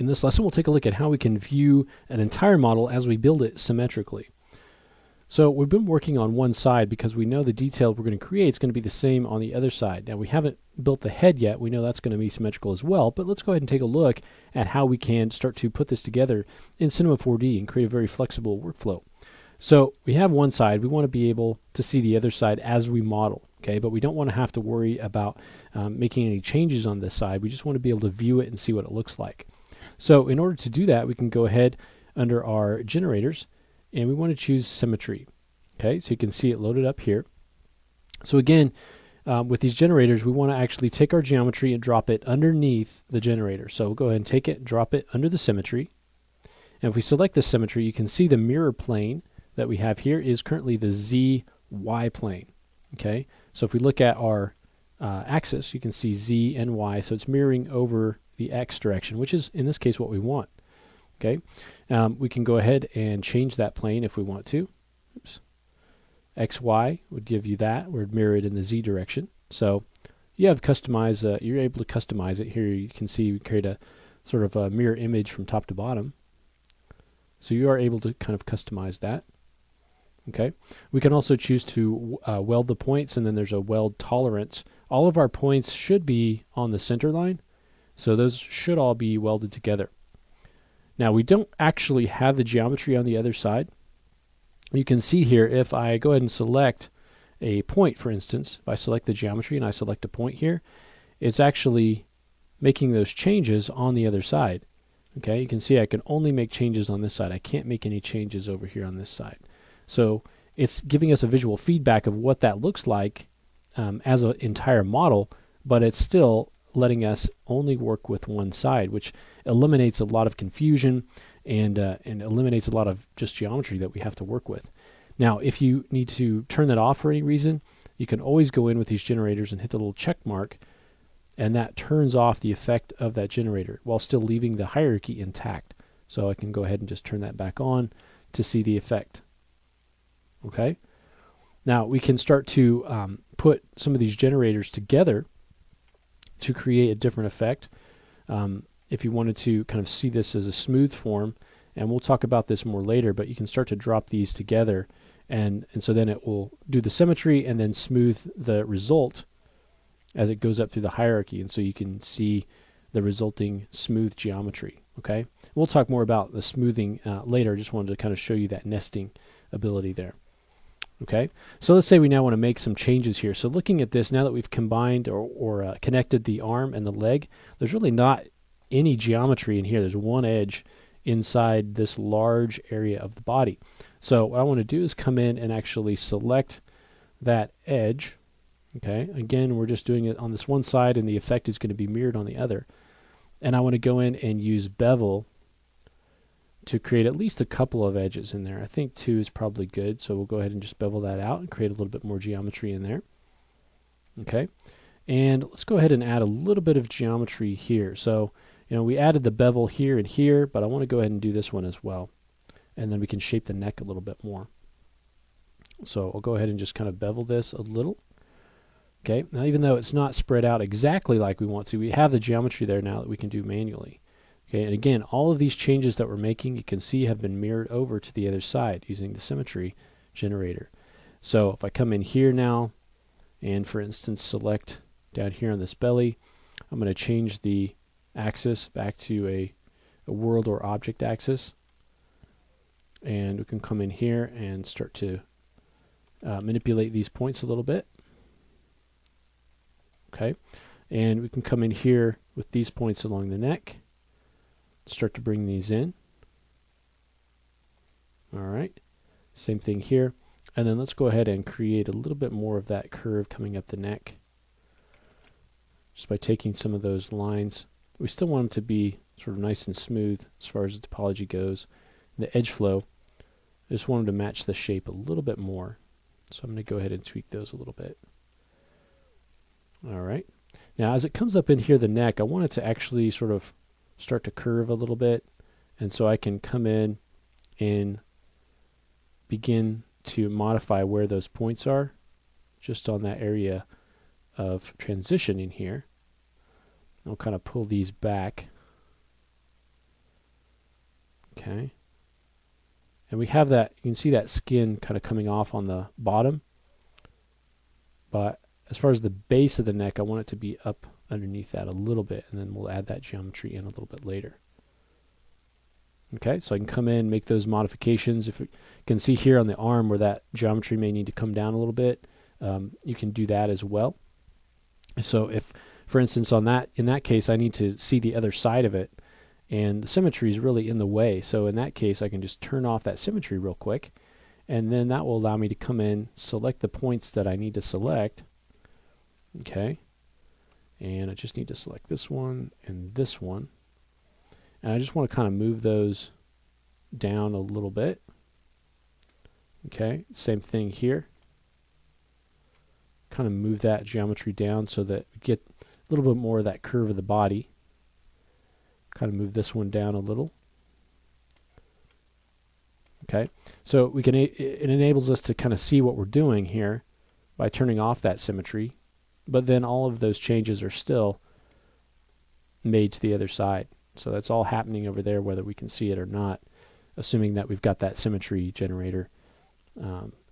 In this lesson, we'll take a look at how we can view an entire model as we build it symmetrically. So we've been working on one side because we know the detail we're going to create is going to be the same on the other side. Now we haven't built the head yet. We know that's going to be symmetrical as well, but let's go ahead and take a look at how we can start to put this together in Cinema 4D and create a very flexible workflow. So we have one side. We want to be able to see the other side as we model, okay? But we don't want to have to worry about making any changes on this side. We just want to be able to view it and see what it looks like. So in order to do that, we can go ahead under our generators and we want to choose symmetry. Okay, so you can see it loaded up here. So again, with these generators, we want to actually take our geometry and drop it underneath the generator. So we'll go ahead and take it, drop it under the symmetry. And if we select the symmetry, you can see the mirror plane that we have here is currently the ZY plane. Okay, so if we look at our axis, you can see Z and Y, so it's mirroring over the X direction, which is in this case what we want. Okay, we can go ahead and change that plane if we want to. Oops. XY would give you that. We're mirrored in the Z direction. So you have customize. You're able to customize it here. You can see we create a sort of a mirror image from top to bottom. So you are able to kind of customize that. Okay, we can also choose to weld the points, and then there's a weld tolerance. All of our points should be on the center line, so those should all be welded together. Now we don't actually have the geometry on the other side. You can see here, if I go ahead and select a point, for instance, if I select the geometry and I select a point here, it's actually making those changes on the other side. Okay, you can see I can only make changes on this side. I can't make any changes over here on this side. So it's giving us a visual feedback of what that looks like as an entire model, but it's still letting us only work with one side, which eliminates a lot of confusion and eliminates a lot of just geometry that we have to work with. Now, if you need to turn that off for any reason, you can always go in with these generators and hit the little check mark, and that turns off the effect of that generator while still leaving the hierarchy intact. So I can go ahead and just turn that back on to see the effect. Okay. Now we can start to put some of these generators together to create a different effect. If you wanted to kind of see this as a smooth form, and we'll talk about this more later, but you can start to drop these together, and so then it will do the symmetry and then smooth the result as it goes up through the hierarchy, and so you can see the resulting smooth geometry. Okay, we'll talk more about the smoothing later. I just wanted to kind of show you that nesting ability there. Okay, so let's say we now want to make some changes here. So looking at this, now that we've combined or connected the arm and the leg, there's really not any geometry in here. There's one edge inside this large area of the body. So what I want to do is come in and actually select that edge. Okay, again, we're just doing it on this one side, and the effect is going to be mirrored on the other. And I want to go in and use bevel to create at least a couple of edges in there. I think 2 is probably good, so we'll go ahead and just bevel that out and create a little bit more geometry in there. Okay, and let's go ahead and add a little bit of geometry here. So, you know, we added the bevel here and here, but I want to go ahead and do this one as well. And then we can shape the neck a little bit more. So I'll go ahead and just kind of bevel this a little. Okay, now even though it's not spread out exactly like we want to, we have the geometry there now that we can do manually. Okay, and again, all of these changes that we're making, you can see have been mirrored over to the other side using the symmetry generator. So if I come in here now and, for instance, select down here on this belly, I'm going to change the axis back to a world or object axis. And we can come in here and start to manipulate these points a little bit. Okay, and we can come in here with these points along the neck. Start to bring these in. All right, same thing here, and then let's go ahead and create a little bit more of that curve coming up the neck just by taking some of those lines. We still want them to be sort of nice and smooth as far as the topology goes. The edge flow, I just want them to match the shape a little bit more, so I'm going to go ahead and tweak those a little bit. All right, now as it comes up in here, the neck, I want it to actually sort of start to curve a little bit, and so I can come in and begin to modify where those points are just on that area of transition in here. I'll kind of pull these back Okay. And we have that, you can see that skin kind of coming off on the bottom. But as far as the base of the neck, I want it to be up underneath that a little bit, and then we'll add that geometry in a little bit later. Okay, so I can come in, make those modifications. If you can see here on the arm where that geometry may need to come down a little bit, you can do that as well. So if, for instance, in that case, I need to see the other side of it, and the symmetry is really in the way. So in that case, I can just turn off that symmetry real quick, and then that will allow me to come in, select the points that I need to select. Okay, and I just need to select this one and this one, and I just want to kind of move those down a little bit. Okay, same thing here. Kind of move that geometry down so that we get a little bit more of that curve of the body. Kind of move this one down a little. Okay, so we can it enables us to kind of see what we're doing here by turning off that symmetry, but then all of those changes are still made to the other side. So that's all happening over there whether we can see it or not, assuming that we've got that symmetry generator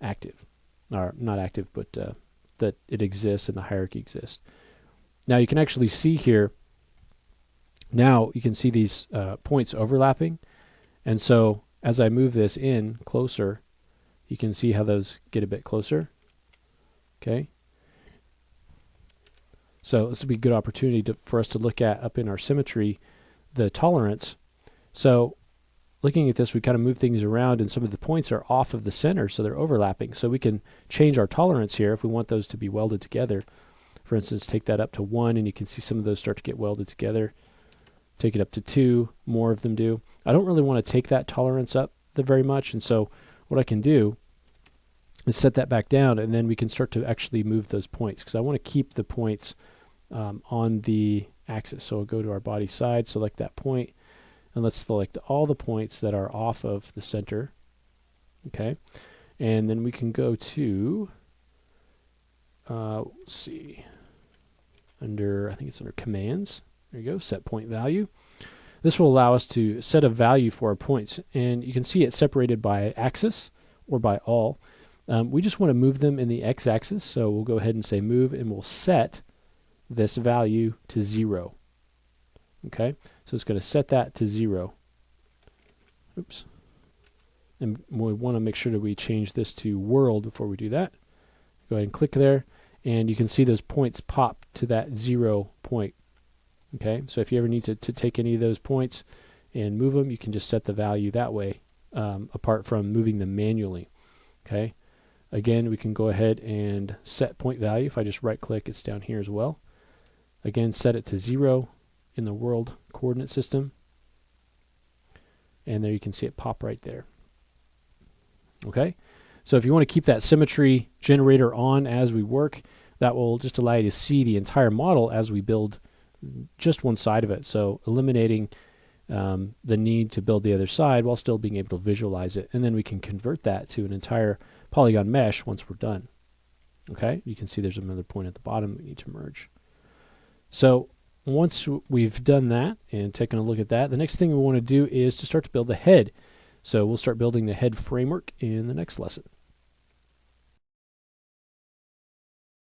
active, or not active, but that it exists and the hierarchy exists. Now you can actually see here, now you can see these points overlapping, and so as I move this in closer, you can see how those get a bit closer. Okay, so this would be a good opportunity for us to look at, up in our symmetry, the tolerance. So looking at this, we kind of move things around, and some of the points are off of the center, so they're overlapping. So we can change our tolerance here if we want those to be welded together. For instance, take that up to 1, and you can see some of those start to get welded together. Take it up to 2, more of them do. I don't really want to take that tolerance up very much, and so what I can do is set that back down, and then we can start to actually move those points, because I want to keep the points on the axis. So we'll go to our body side, select that point, and let's select all the points that are off of the center. Okay, and then we can go to, let's see, I think it's under commands. There you go, set point value. This will allow us to set a value for our points, and you can see it separated by axis or by all. We just want to move them in the x-axis, so we'll go ahead and say move, and we'll set this value to 0. Okay, so it's going to set that to 0. Oops. And we want to make sure that we change this to world before we do that. Go ahead and click there, and you can see those points pop to that 0 point. Okay, so if you ever need to take any of those points and move them, you can just set the value that way, apart from moving them manually. Okay, again, we can go ahead and set point value. If I just right click, it's down here as well. Again, set it to 0 in the world coordinate system, and there you can see it pop right there. Okay, so if you want to keep that symmetry generator on as we work, that will just allow you to see the entire model as we build just one side of it, so eliminating the need to build the other side while still being able to visualize it, and then we can convert that to an entire polygon mesh once we're done. Okay, you can see there's another point at the bottom we need to merge. So once we've done that and taken a look at that, the next thing we want to do is to start to build the head. So we'll start building the head framework in the next lesson.